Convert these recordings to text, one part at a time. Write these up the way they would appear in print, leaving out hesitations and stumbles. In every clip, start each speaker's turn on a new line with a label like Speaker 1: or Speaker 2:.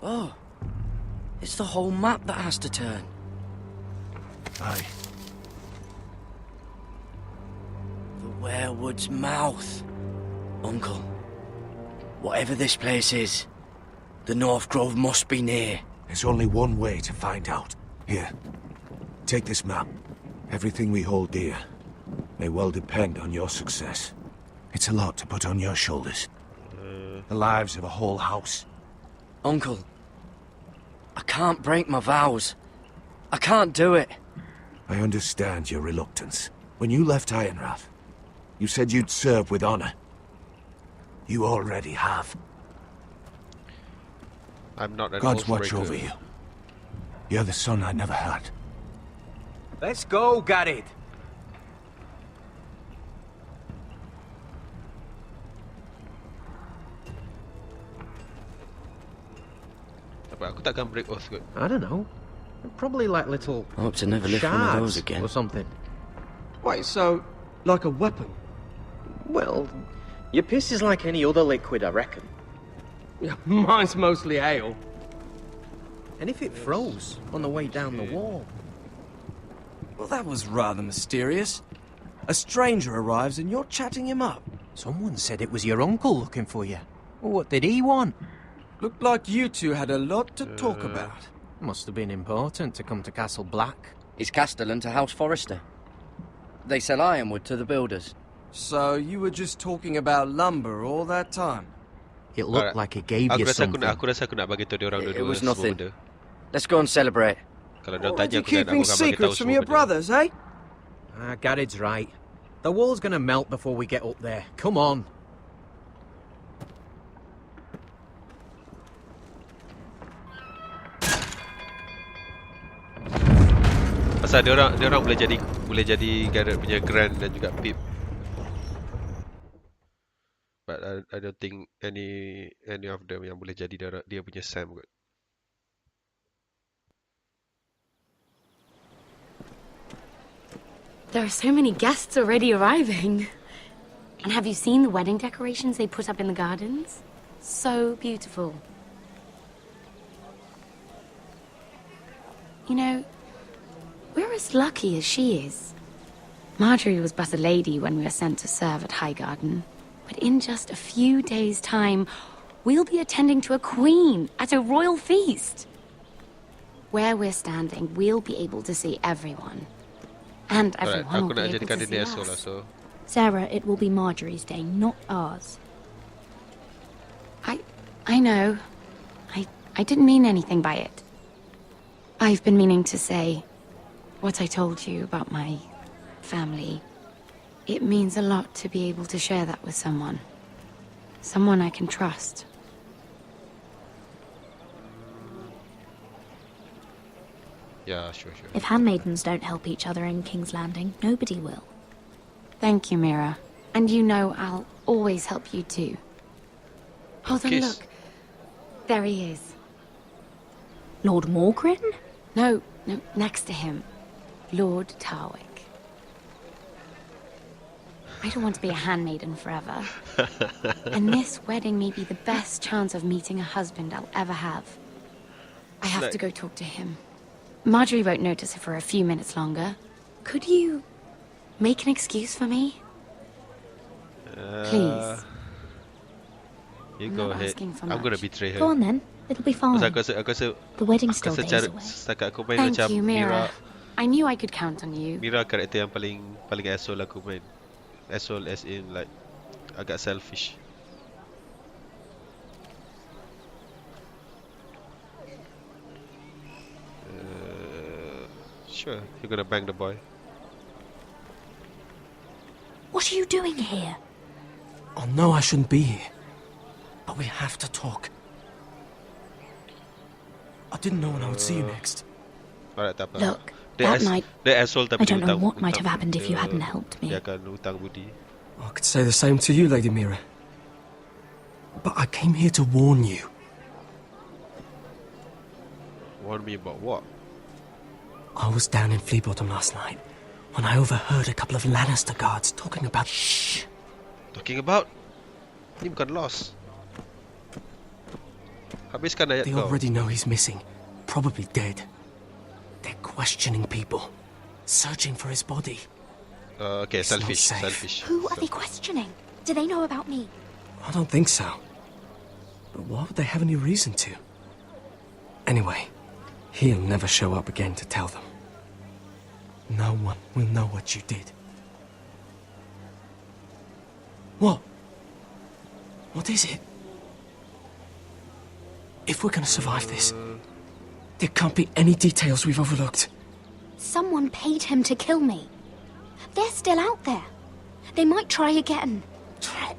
Speaker 1: Oh, it's the whole map that has to turn.
Speaker 2: Aye.
Speaker 1: The Werewood's mouth. Uncle, whatever this place is, the North Grove must be near.
Speaker 2: There's only one way to find out. Here, take this map. Everything we hold dear may well depend on your success. It's a lot to put on your shoulders. The lives of a whole house.
Speaker 1: Uncle, I can't break my vows. I can't do it.
Speaker 2: I understand your reluctance. When you left Ironrath, you said you'd serve with honor. You already have.
Speaker 3: I'm not an
Speaker 2: God's
Speaker 3: oath
Speaker 2: watch
Speaker 3: breaker.
Speaker 2: over you. You're the son I never had.
Speaker 4: Let's go, Garrett.
Speaker 3: Tapi aku takkan break oath kot.
Speaker 4: I don't know. Probably like little
Speaker 1: I hope to never lift one of those
Speaker 4: shards
Speaker 1: again.
Speaker 4: or something.
Speaker 5: Wait, so, like a weapon?
Speaker 4: Well, your piss is like any other liquid, I reckon.
Speaker 5: Yeah, mine's mostly ale.
Speaker 4: And if it froze on the way down the wall?
Speaker 6: Well, that was rather mysterious. A stranger arrives and you're chatting him up.
Speaker 4: Someone said it was your uncle looking for you. What did he want?
Speaker 6: Looked like you two had a lot to talk about.
Speaker 4: Must have been important to come to Castle Black.
Speaker 1: It's Castellan to House Forrester. They sell ironwood to the builders.
Speaker 6: So you were just talking about lumber all that time?
Speaker 4: It looked like it gave you something.
Speaker 3: Aku rasa aku nak bagi tahu dia orang
Speaker 1: It
Speaker 3: dua-dua
Speaker 1: was
Speaker 3: semua
Speaker 1: nothing.
Speaker 3: benda.
Speaker 1: Let's go and celebrate.
Speaker 3: Kalau dia
Speaker 5: What,
Speaker 3: tanya
Speaker 5: you
Speaker 3: aku kan aku
Speaker 5: keeping
Speaker 3: akan bagi tahu
Speaker 5: secrets from
Speaker 3: semua
Speaker 5: your
Speaker 3: benda.
Speaker 5: brothers, eh?
Speaker 4: Garrett's right. The wall's gonna melt before we get up there. Come on.
Speaker 3: Pasal dia orang boleh jadi Garrett punya grand dan juga Pip. But I don't think any of them yang boleh jadi dia punya Sam kot.
Speaker 7: There are so many guests already arriving. And have you seen the wedding decorations they put up in the gardens? So beautiful. You know, we're as lucky as she is. Marjorie was but a lady when we were sent to serve at Highgarden. But in just a few days' time, we'll be attending to a queen at a royal feast. Where we're standing, we'll be able to see everyone. And
Speaker 3: Alright,
Speaker 7: everyone
Speaker 3: aku
Speaker 7: will
Speaker 3: nak
Speaker 7: be able
Speaker 3: jadikan
Speaker 7: to
Speaker 3: dia
Speaker 7: see
Speaker 3: SO lah,
Speaker 7: us.
Speaker 3: so
Speaker 8: Sarah, it will be Marjorie's day, not ours.
Speaker 7: I know. I didn't mean anything by it. I've been meaning to say what I told you about my family. It means a lot to be able to share that with someone. Someone I can trust.
Speaker 3: yeah, sure.
Speaker 8: If handmaidens don't help each other in King's Landing, nobody will.
Speaker 7: Thank you, Mira. And you know I'll always help you too. Hold on,
Speaker 3: Kiss.
Speaker 7: look. There he is.
Speaker 8: Lord Morgrin?
Speaker 7: No, next to him. Lord Tarwick. I don't want to be a handmaiden forever. And this wedding may be the best chance of meeting a husband I'll ever have. I have to go talk to him. Marjorie won't notice it for a few minutes longer. Could you make an excuse for me? Please.
Speaker 3: You
Speaker 7: I'm
Speaker 3: go
Speaker 7: not
Speaker 3: ahead.
Speaker 7: asking for
Speaker 3: I'm gonna
Speaker 7: much.
Speaker 3: betray her.
Speaker 8: Go on then. It'll be fine.
Speaker 3: Pasal aku rasa
Speaker 8: The wedding's still days
Speaker 3: secara
Speaker 8: away.
Speaker 3: setakat aku main
Speaker 7: Thank
Speaker 3: macam
Speaker 7: you, Mira. I knew I could count on you.
Speaker 3: Mira karakter yang paling asshole aku main. Asshole as in like agak selfish. Sure, you're gonna bang the boy.
Speaker 8: What are you doing here?
Speaker 6: Oh no, I shouldn't be here. But we have to talk. I didn't know when I would see you next.
Speaker 3: Alright, tak apa.
Speaker 8: Look,
Speaker 3: Dia
Speaker 8: that night,
Speaker 3: dia asshole tapi
Speaker 8: I don't know
Speaker 3: dia
Speaker 8: what might
Speaker 3: hutang-
Speaker 8: have happened if you
Speaker 3: dia-
Speaker 8: hadn't helped me.
Speaker 3: Dia akan hutang budi.
Speaker 6: I could say the same to you, Lady Mira. But I came here to warn you.
Speaker 3: Warn me about what?
Speaker 6: I was down in Fleabottom last night when I overheard a couple of Lannister guards talking about...
Speaker 3: Talking about? Ni bukan loss. Habiskan ayat
Speaker 6: They
Speaker 3: kau.
Speaker 6: already know he's missing. Probably dead. They're questioning people. Searching for his body.
Speaker 3: Okay,
Speaker 6: It's not
Speaker 3: selfish,
Speaker 6: safe.
Speaker 3: selfish.
Speaker 8: Who are they questioning? Do they know about me?
Speaker 6: I don't think so. But why would they have any reason to? Anyway, he'll never show up again to tell them. No one will know what you did. What? What is it? If we're gonna survive this, there can't be any details we've overlooked.
Speaker 8: Someone paid him to kill me. They're still out there. They might try again.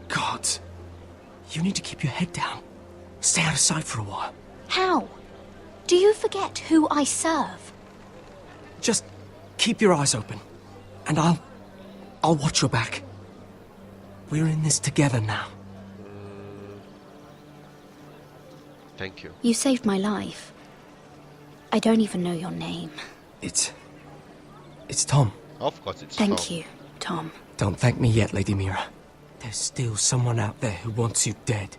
Speaker 6: Gods. You need to keep your head down. Stay out of sight for a while.
Speaker 8: How? Do you forget who I serve?
Speaker 6: Just keep your eyes open. And I'll watch your back. We're in this together now.
Speaker 3: Thank you.
Speaker 8: You saved my life. I don't even know your name.
Speaker 6: It's Tom.
Speaker 3: Of course, it's
Speaker 8: Thank
Speaker 3: Tom.
Speaker 8: you, Tom.
Speaker 6: Don't thank me yet, Lady Mira. There's still someone out there who wants you dead.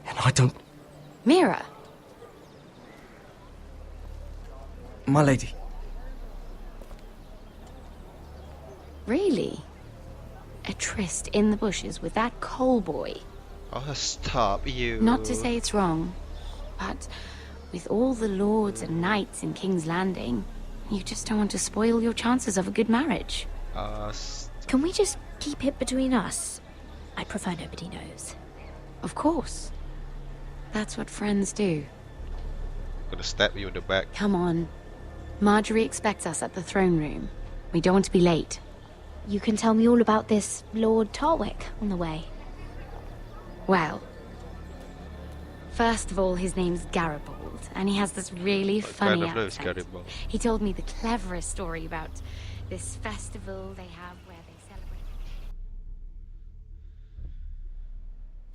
Speaker 6: And I don't...
Speaker 7: Mira,
Speaker 6: My lady.
Speaker 7: really? A tryst in the bushes with that coal boy?
Speaker 3: Oh, stop you.
Speaker 7: Not to say it's wrong, but with all the lords and knights in King's Landing, you just don't want to spoil your chances of a good marriage.
Speaker 8: Can we just keep it between us? I prefer nobody knows.
Speaker 7: Of course. That's what friends do.
Speaker 3: Gonna stab you in the back.
Speaker 7: Come on. Marjorie expects us at the throne room. We don't want to be late.
Speaker 8: You can tell me all about this Lord Tarwick on the way.
Speaker 7: Well, first of all, his name's Garibaldi, and he has this really funny
Speaker 3: kind of knows
Speaker 7: accent.
Speaker 3: Garibaldi.
Speaker 7: He told me the cleverest story about this festival they have where they celebrate.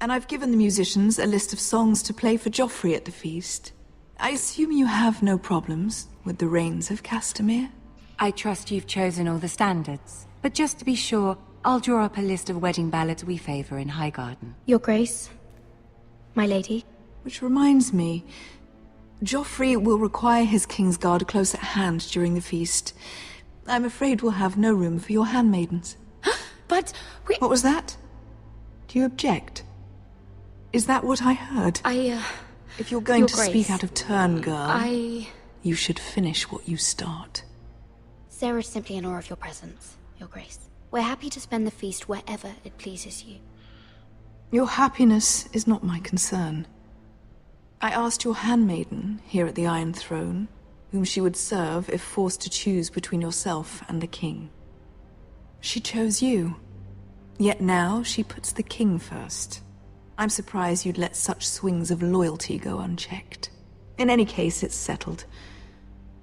Speaker 9: And I've given the musicians a list of songs to play for Joffrey at the feast. I assume you have no problems with the Rains of Castamere?
Speaker 10: I trust you've chosen all the standards. But just to be sure, I'll draw up a list of wedding ballads we favour in Highgarden.
Speaker 8: Your Grace, my lady.
Speaker 9: Which reminds me, Joffrey will require his Kingsguard close at hand during the feast. I'm afraid we'll have no room for your handmaidens.
Speaker 7: But we...
Speaker 9: What was that? Do you object? Is that what I heard? If you're going
Speaker 7: Your
Speaker 9: to
Speaker 7: Grace,
Speaker 9: speak out of turn, girl,
Speaker 7: I...
Speaker 9: you should finish what you start.
Speaker 8: Sarah's simply in awe of your presence, Your Grace. We're happy to spend the feast wherever it pleases you.
Speaker 9: Your happiness is not my concern. I asked your handmaiden here at the Iron Throne whom she would serve if forced to choose between yourself and the king. She chose you. Yet now she puts the king first. I'm surprised you'd let such swings of loyalty go unchecked. In any case, it's settled.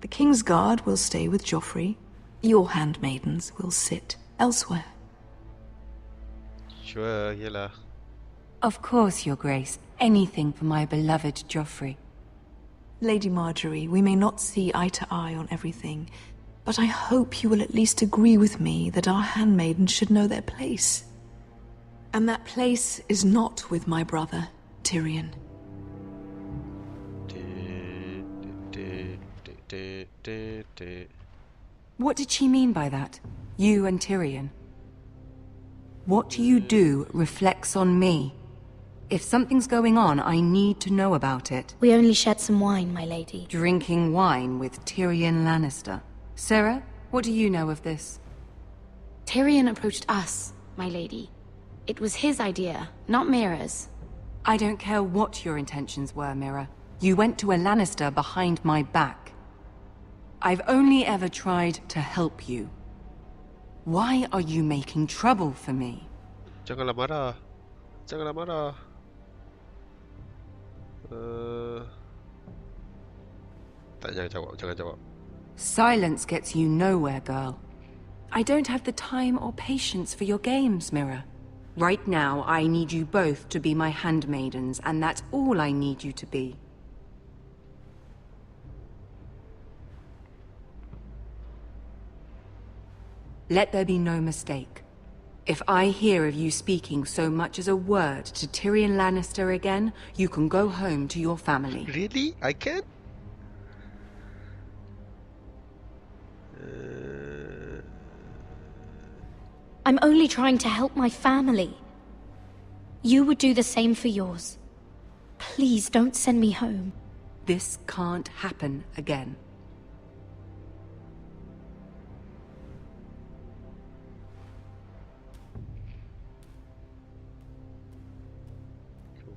Speaker 9: The Kingsguard will stay with Joffrey. Your handmaidens will sit elsewhere.
Speaker 3: Sure, yelah.
Speaker 10: Of course, Your Grace. Anything for my beloved Joffrey.
Speaker 9: Lady Marjorie, we may not see eye to eye on everything, but I hope you will at least agree with me that our handmaidens should know their place. And that place is not with my brother, Tyrion.
Speaker 10: What did she mean by that? You and Tyrion? What you do reflects on me. If something's going on, I need to know about it.
Speaker 8: We only shed some wine, my lady.
Speaker 10: Drinking wine with Tyrion Lannister. Sarah, what do you know of this?
Speaker 7: Tyrion approached us, my lady. It was his idea, not Mira's.
Speaker 10: I don't care what your intentions were, Mira. You went to a Lannister behind my back. I've only ever tried to help you. Why are you making trouble for me?
Speaker 3: Janganlah marah. Janganlah marah. Tak, jangan jawab, jangan jawab.
Speaker 10: Silence gets you nowhere, girl. I don't have the time or patience for your games, Mira. Right now, I need you both to be my handmaidens, and that's all I need you to be. Let there be no mistake. If I hear of you speaking so much as a word to Tyrion Lannister again, you can go home to your family.
Speaker 3: Really? I can?
Speaker 8: I'm only trying to help my family. You would do the same for yours. Please don't send me home.
Speaker 10: This can't happen again.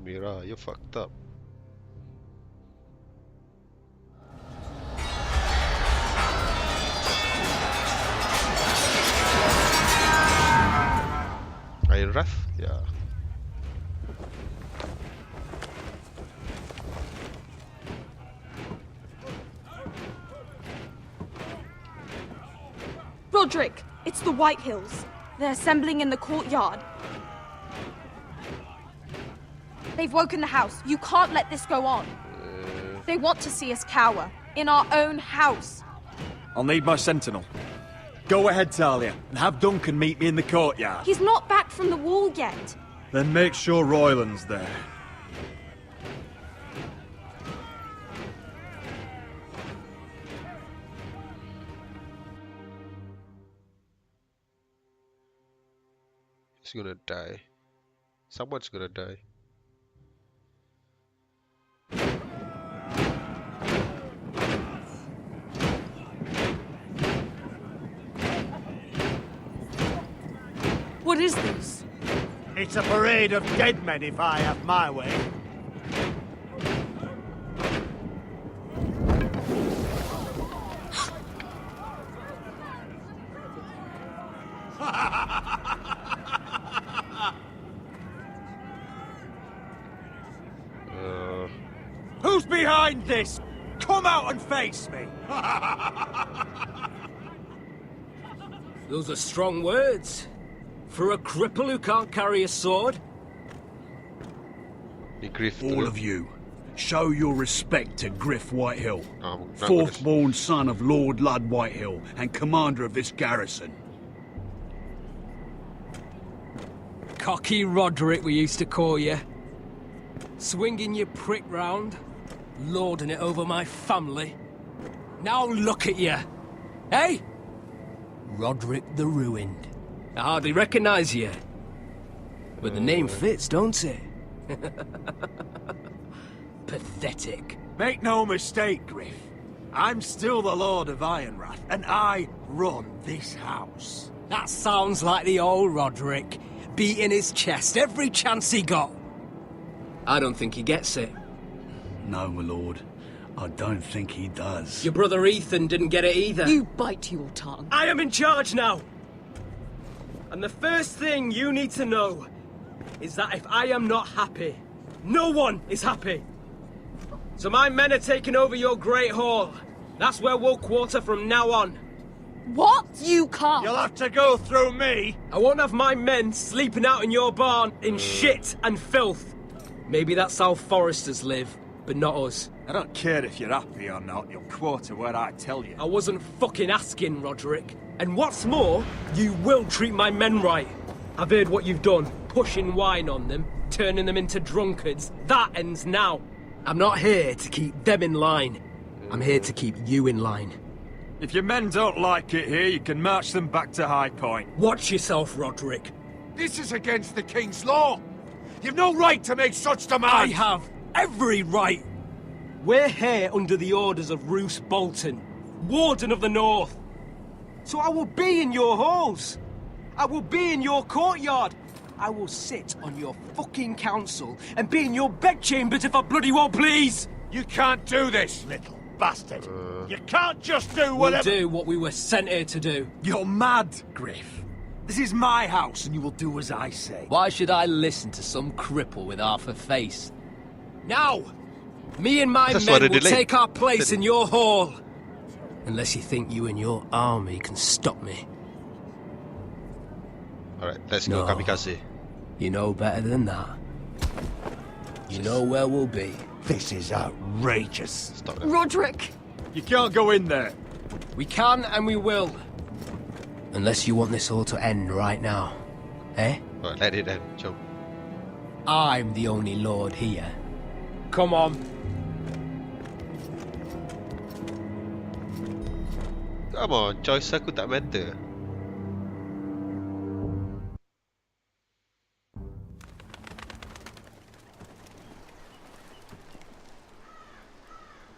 Speaker 3: Mira, you're fucked up. Are you rough? Yeah.
Speaker 11: Roderick, it's the Whitehills. They're assembling in the courtyard. They've woken the house. You can't let this go on. They want to see us cower. In our own house.
Speaker 12: I'll need my sentinel. Go ahead, Talia, and have Duncan meet me in the courtyard.
Speaker 11: He's not back from the wall yet.
Speaker 12: Then make sure Royland's there.
Speaker 3: He's gonna die. Someone's gonna die.
Speaker 11: What is this?
Speaker 13: It's a parade of dead men if I have my way. Who's behind this? Come out and face me!
Speaker 6: Those are strong words. For a cripple who can't carry a sword?
Speaker 14: All of you, show your respect to Grif Whitehill,
Speaker 3: not
Speaker 14: fourth-born son of Lord Lud Whitehill and commander of this garrison.
Speaker 15: Cocky Roderick, we used to call you. Swinging your prick round, lording it over my family. Now look at you. Hey? Roderick the Ruined. I hardly recognise you. But the name fits, don't it? Pathetic.
Speaker 13: Make no mistake, Grif. I'm still the Lord of Ironrath, and I run this house.
Speaker 15: That sounds like the old Roderick, beating his chest every chance he got. I don't think he gets it.
Speaker 14: No, my lord. I don't think he does.
Speaker 15: Your brother Ethan didn't get it either.
Speaker 10: You bite your tongue.
Speaker 15: I am in charge now! And the first thing you need to know is that if I am not happy, no one is happy. So my men are taking over your Great Hall. That's where we'll quarter from now on.
Speaker 11: What? You can't.
Speaker 13: You'll have to go through me.
Speaker 15: I won't have my men sleeping out in your barn in shit and filth. Maybe that's how foresters live, but not us.
Speaker 12: I don't care if you're happy or not, you'll quarter where I tell you.
Speaker 15: I wasn't fucking asking, Roderick. And what's more, you will treat my men right. I've heard what you've done, pushing wine on them, turning them into drunkards. That ends now. I'm not here to keep them in line. I'm here to keep you in line.
Speaker 12: If your men don't like it here, you can march them back to High Point.
Speaker 15: Watch yourself, Roderick.
Speaker 13: This is against the King's law. You've no right to make such demands.
Speaker 15: I have every right. We're here under the orders of Roose Bolton, Warden of the North. So I will be in your halls. I will be in your courtyard. I will sit on your fucking council and be in your bedchambers if I bloody well please.
Speaker 13: You can't do this, little bastard. You can't just do whatever...
Speaker 15: We'll do what we were sent here to do.
Speaker 13: You're mad, Grif. This is my house and you will do as I say.
Speaker 15: Why should I listen to some cripple with half a face? Now! Me and my men will take our place in your hall. Unless you think you and your army can stop me.
Speaker 3: Alright, let's go, kamikaze.
Speaker 15: You know better than that. You know where we'll be.
Speaker 13: This is outrageous.
Speaker 3: Stop that.
Speaker 11: Roderick!
Speaker 12: You can't go in there.
Speaker 15: We can and we will. Unless you want this all to end right now. Eh?
Speaker 3: Right, let it end, jump.
Speaker 15: I'm the only lord here. Come on.
Speaker 3: Come on, choice aku tak matter.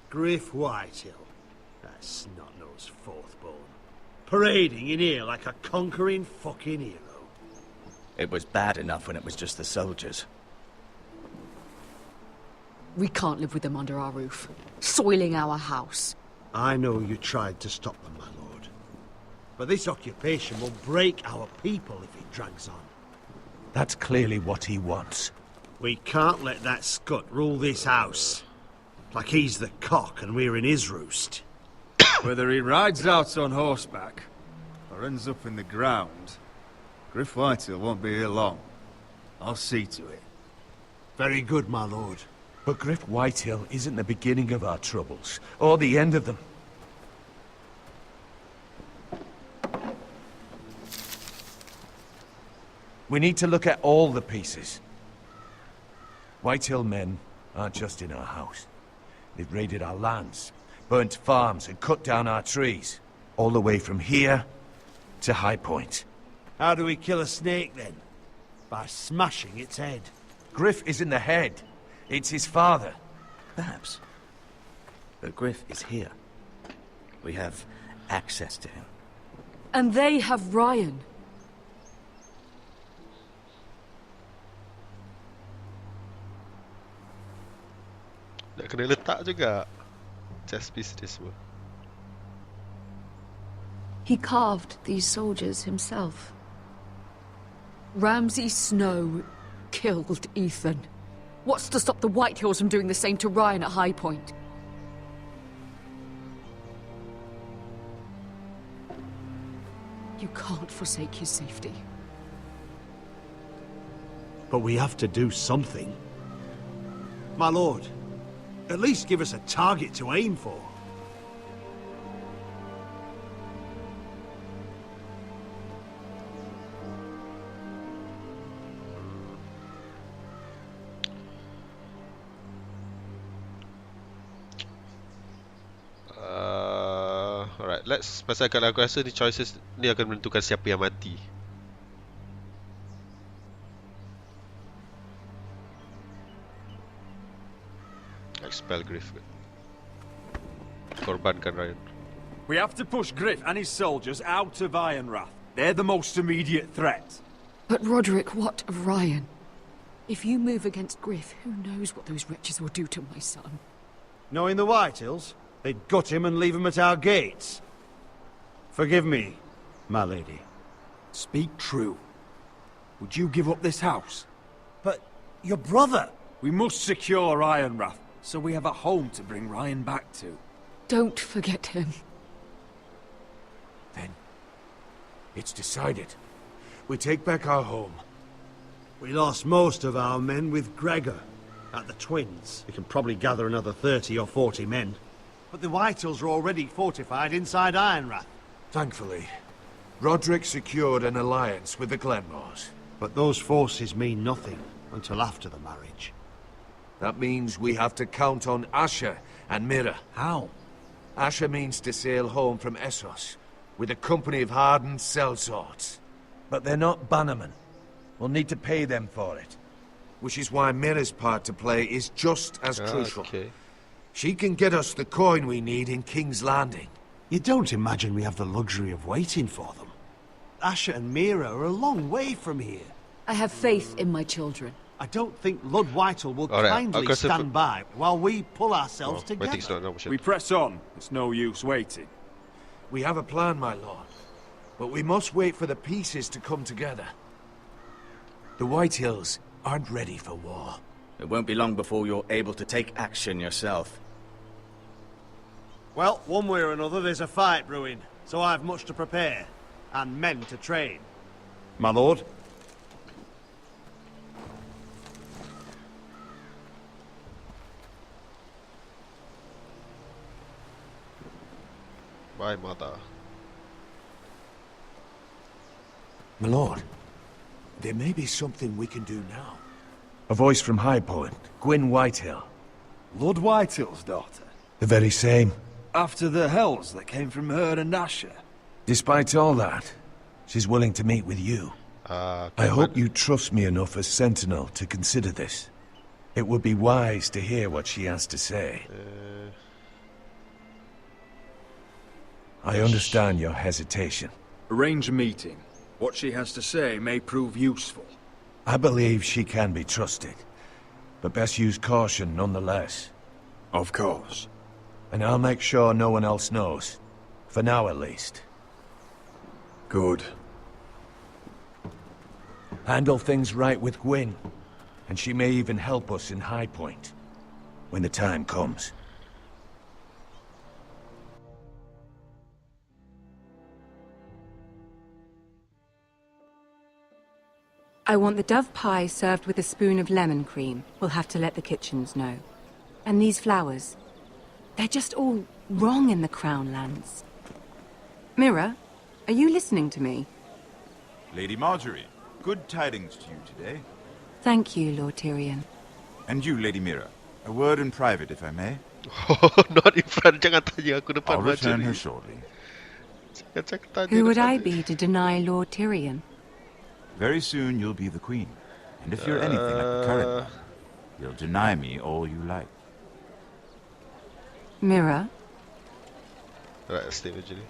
Speaker 13: Grif Whitehill. That snot-nosed fourth-born. Parading in here like a conquering fucking hero.
Speaker 16: It was bad enough when it was just the soldiers.
Speaker 17: We can't live with them under our roof, soiling our house.
Speaker 13: I know you tried to stop them, my lord. But this occupation will break our people if it drags on.
Speaker 2: That's clearly what he wants.
Speaker 13: We can't let that scut rule this house. Like he's the cock and we're in his roost.
Speaker 12: Whether he rides out on horseback or ends up in the ground, Grif Whitehill won't be here long. I'll see to it.
Speaker 13: Very good, my lord.
Speaker 2: But Grif Whitehill isn't the beginning of our troubles, or the end of them. We need to look at all the pieces. Whitehill men aren't just in our house. They've raided our lands, burnt farms and cut down our trees. All the way from here to High Point.
Speaker 13: How do we kill a snake, then? By smashing its head.
Speaker 2: Grif isn't the head. It's his father.
Speaker 16: Perhaps. But Grif is here. We have access to him.
Speaker 17: And they have Ryan.
Speaker 3: Nak kena letak juga chess piece dia semua.
Speaker 17: He carved these soldiers himself. Ramsay Snow killed Ethan. What's to stop the Whitehills from doing the same to Ryan at High Point? You can't forsake his safety.
Speaker 13: But we have to do something. My lord, at least give us a target to aim for.
Speaker 3: Alright, let's. Pasal kalau aku rasa ni choices ni akan menentukan siapa yang mati. Expel Grif. Korbankan Ryan.
Speaker 12: We have to push Grif and his soldiers out of Ironrath. They're the most immediate threat.
Speaker 17: But Roderick, what of Ryan? If you move against Grif, who knows what those wretches will do to my son?
Speaker 13: Knowing the Whitehills, they'd gut him and leave him at our gates. Forgive me, my lady.
Speaker 12: Speak true. Would you give up this house?
Speaker 13: But your brother...
Speaker 12: We must secure Ironrath, so we have a home to bring Ryan back to.
Speaker 17: Don't forget him.
Speaker 2: Then, it's decided. We take back our home.
Speaker 13: We lost most of our men with Gregor at the Twins. We can probably gather another 30 or 40 men. But the Whitehills are already fortified inside Ironrath.
Speaker 2: Thankfully, Roderick secured an alliance with the Glenmores.
Speaker 13: But those forces mean nothing until after the marriage.
Speaker 2: That means we have to count on Asher and Mira.
Speaker 12: How?
Speaker 2: Asher means to sail home from Essos with a company of hardened sellswords. But they're not bannermen. We'll need to pay them for it. Which is why Mira's part to play is just as crucial.
Speaker 3: Okay.
Speaker 2: She can get us the coin we need in King's Landing.
Speaker 13: You don't imagine we have the luxury of waiting for them. Asher and Mira are a long way from here.
Speaker 17: I have faith in my children.
Speaker 13: I don't think Lord Whitehall will kindly stand by while we pull ourselves together.
Speaker 12: We press on. It's no use waiting.
Speaker 2: We have a plan, my lord. But we must wait for the pieces to come together. The Whitehills aren't ready for war.
Speaker 16: It won't be long before you're able to take action yourself.
Speaker 13: Well, one way or another, there's a fight brewing, so I've much to prepare, and men to train. My lord?
Speaker 3: Bye, mother.
Speaker 2: My lord, There may be something we can do now. A voice from High Point, Gwyn Whitehill.
Speaker 12: Lord Whitehill's daughter?
Speaker 2: The very same.
Speaker 12: After the hells that came from her and Asher?
Speaker 2: Despite all that, she's willing to meet with you. I hope you trust me enough as Sentinel to consider this. It would be wise to hear what she has to say. I understand your hesitation.
Speaker 14: Arrange a meeting. What she has to say may prove useful.
Speaker 2: I believe she can be trusted, but best use caution nonetheless.
Speaker 14: Of course.
Speaker 2: And I'll make sure no one else knows. For now, at least.
Speaker 14: Good.
Speaker 2: Handle things right with Gwyn, and she may even help us in High Point, when the time comes.
Speaker 10: I want the dove pie served with a spoon of lemon cream. We'll have to let the kitchens know. And these flowers. They're just all wrong in the Crown lands. Mira, are you listening to me?
Speaker 18: Lady Marjorie, good tidings to you today.
Speaker 10: Thank you, Lord Tyrion.
Speaker 18: And you, Lady Mira. A word in private, if I may.
Speaker 3: Not in front, jangan tanya aku depan
Speaker 18: I'll return her
Speaker 3: Marjorie.
Speaker 18: shortly.
Speaker 10: Who would I be to deny Lord Tyrion?
Speaker 18: Very soon you'll be the queen. And if you're anything like the current one, you'll deny me all you like.
Speaker 10: Mira?
Speaker 3: Right, stay with Julie.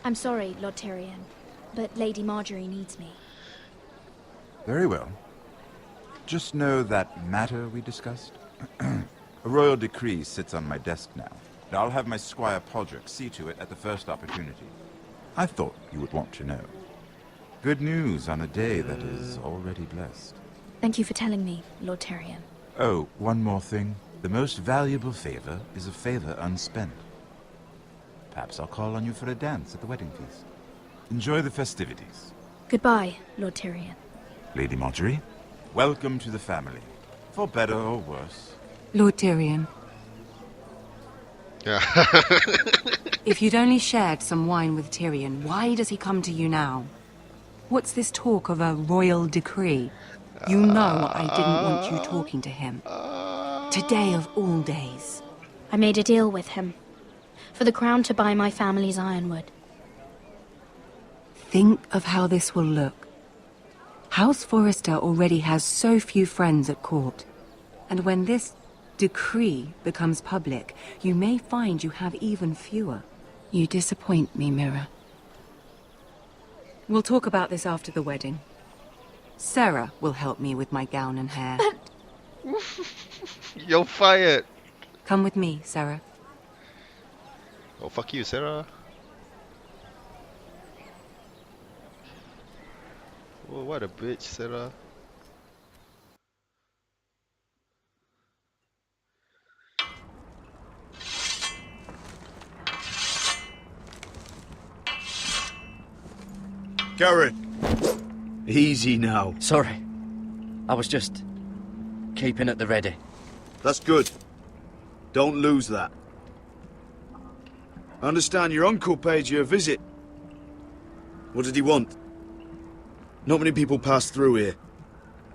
Speaker 8: I'm sorry, Lord Tyrion, but Lady Marjorie needs me.
Speaker 18: Very well. Just know that matter we discussed? A royal decree sits on my desk now. And I'll have my squire Podrick see to it at the first opportunity. I thought you would want to know. Good news on a day that is already blessed.
Speaker 8: Thank you for telling me, Lord Tyrion.
Speaker 18: Oh, one more thing. The most valuable favor is a favor unspent. Perhaps I'll call on you for a dance at the wedding feast. Enjoy the festivities.
Speaker 8: Goodbye, Lord Tyrion.
Speaker 18: Lady Marjorie, welcome to the family. For better or worse.
Speaker 10: Lord Tyrion. If you'd only shared some wine with Tyrion, why does he come to you now? What's this talk of a royal decree? You know I didn't want you talking to him. Today of all days.
Speaker 8: I made a deal with him. For the crown to buy my family's ironwood.
Speaker 10: Think of how this will look. House Forrester already has so few friends at court. And when this decree becomes public, you may find you have even fewer. You disappoint me, Mira. We'll talk about this after the wedding. Sarah will help me with my gown and hair.
Speaker 3: You're fired.
Speaker 10: Come with me, Sarah.
Speaker 3: Oh, fuck you, Sarah. Oh, what a bitch, Sarah.
Speaker 13: Garrett! Easy now.
Speaker 1: Sorry. I was just keeping at the ready.
Speaker 13: That's good. Don't lose that. I understand your uncle paid you a visit. What did he want? Not many people pass through here.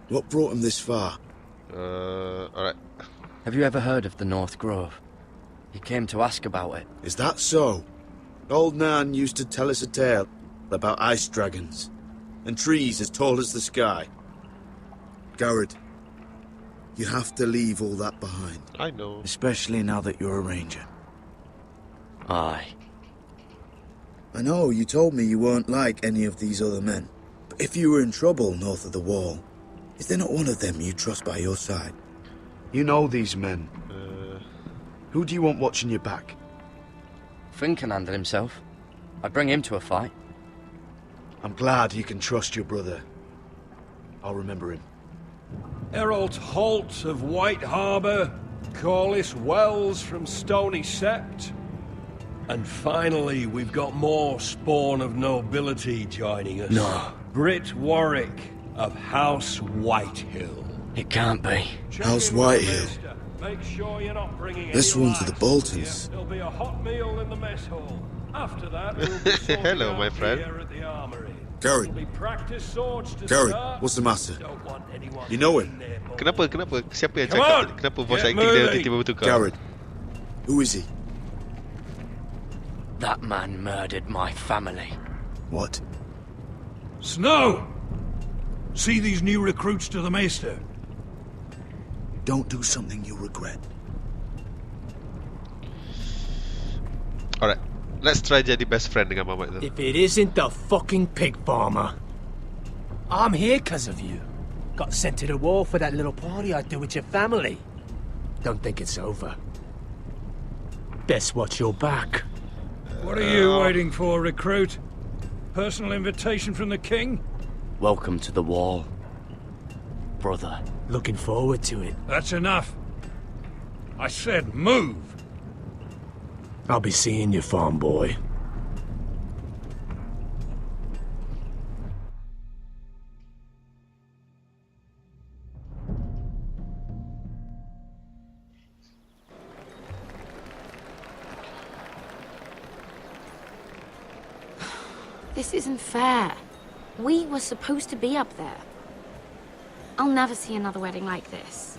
Speaker 13: What brought him this far?
Speaker 3: Alright.
Speaker 1: Have you ever heard of the North Grove? He came to ask about it.
Speaker 13: Is that so? Old Nan used to tell us a tale about ice dragons and trees as tall as the sky. Garrett, you have to leave all that behind.
Speaker 3: I know.
Speaker 13: Especially now that you're a ranger.
Speaker 1: Aye.
Speaker 13: I know, you told me you weren't like any of these other men. But if you were in trouble north of the wall, is there not one of them you trust by your side? You know these men. Who do you want watching your back?
Speaker 1: Finn can handle himself. I'd bring him to a fight.
Speaker 13: I'm glad you can trust your brother. I'll remember him.
Speaker 15: Errol Holt of White Harbour, Corliss Wells from Stony Sept. And finally, we've got more spawn of nobility joining us.
Speaker 1: No.
Speaker 15: Britt Warwick of House Whitehill.
Speaker 1: It can't be.
Speaker 13: House Whitehill.
Speaker 15: Make sure you're not bringing
Speaker 13: This
Speaker 15: any
Speaker 13: one's to the
Speaker 15: lads.
Speaker 13: Boltons.
Speaker 15: There'll be a hot meal in the mess hall. After that, we'll be sorting
Speaker 3: Hello,
Speaker 15: out
Speaker 3: my friend.
Speaker 15: beer at the armory.
Speaker 13: Gary. Gary, what's the matter? You know him?
Speaker 3: Kenapa? Siapa yang
Speaker 13: Come
Speaker 3: cakap
Speaker 13: on!
Speaker 3: tadi? Kenapa voice
Speaker 13: Get
Speaker 3: acting dia
Speaker 13: moving!
Speaker 3: tiba-tiba bertukar?
Speaker 13: Gary. Who is he?
Speaker 1: That man murdered my family.
Speaker 13: What?
Speaker 14: Snow! See these new recruits to the Maester?
Speaker 13: Don't do something you'll regret.
Speaker 3: Alright, let's try jadi best friend dengan Mamat tu.
Speaker 15: If it isn't the fucking pig farmer. I'm here because of you. Got sent to the war for that little party I do with your family. Don't think it's over. Best watch your back.
Speaker 14: What are you waiting for, recruit? Personal invitation from the king?
Speaker 1: Welcome to the wall, brother.
Speaker 15: Looking forward to it.
Speaker 14: That's enough. I said move.
Speaker 15: I'll be seeing you, farm boy.
Speaker 7: This isn't fair. We were supposed to be up there. I'll never see another wedding like this.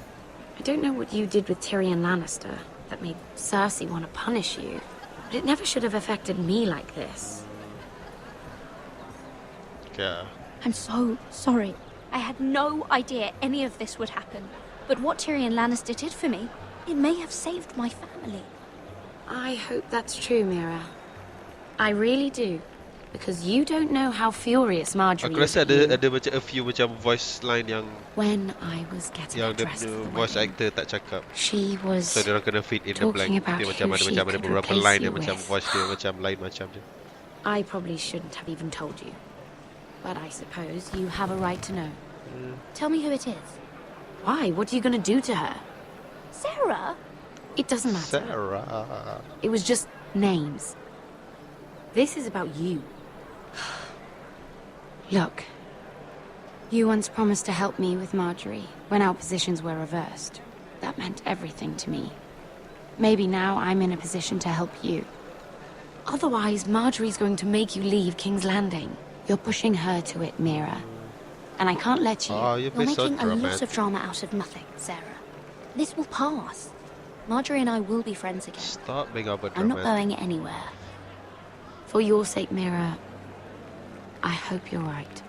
Speaker 7: I don't know what you did with Tyrion Lannister that made Cersei want to punish you, but it never should have affected me like this.
Speaker 3: Yeah.
Speaker 8: I'm so sorry. I had no idea any of this would happen. But what Tyrion Lannister did for me, it may have saved my family.
Speaker 7: I hope that's true, Mira. I really do. Because you don't know how furious Marjorie
Speaker 3: Aku
Speaker 7: is
Speaker 3: rasa
Speaker 7: at you.
Speaker 3: ada macam a few macam voice line yang
Speaker 7: When I was getting
Speaker 3: dia
Speaker 7: dressed
Speaker 3: punya
Speaker 7: for the
Speaker 3: voice
Speaker 7: wedding,
Speaker 3: actor tak cakap.
Speaker 7: she was
Speaker 3: So dia orang kena fit in the blank.
Speaker 7: talking about
Speaker 3: Dia macam
Speaker 7: who
Speaker 3: ada
Speaker 7: she
Speaker 3: macam ada
Speaker 7: could
Speaker 3: beberapa
Speaker 7: replace
Speaker 3: line
Speaker 7: you
Speaker 3: yang macam
Speaker 7: with.
Speaker 3: voice dia macam lain macam je.
Speaker 7: I probably shouldn't have even told you. But I suppose you have a right to know.
Speaker 8: Tell me who it is.
Speaker 7: Why? What are you gonna do to her?
Speaker 8: Sarah?
Speaker 7: It doesn't matter.
Speaker 3: Sarah.
Speaker 7: It was just names. This is about you. Look, you once promised to help me with Marjorie when our positions were reversed. That meant everything to me. Maybe now I'm in a position to help you. Otherwise, Marjorie's going to make you leave King's Landing. You're pushing her to it, Mira. And I can't let you.
Speaker 3: You're
Speaker 8: making a lot of drama out of nothing, Sarah. This will pass. Marjorie and I will be friends again.
Speaker 3: Stop being over
Speaker 8: I'm not
Speaker 3: dramatic.
Speaker 8: going anywhere.
Speaker 7: For your sake, Mira, I hope you're right.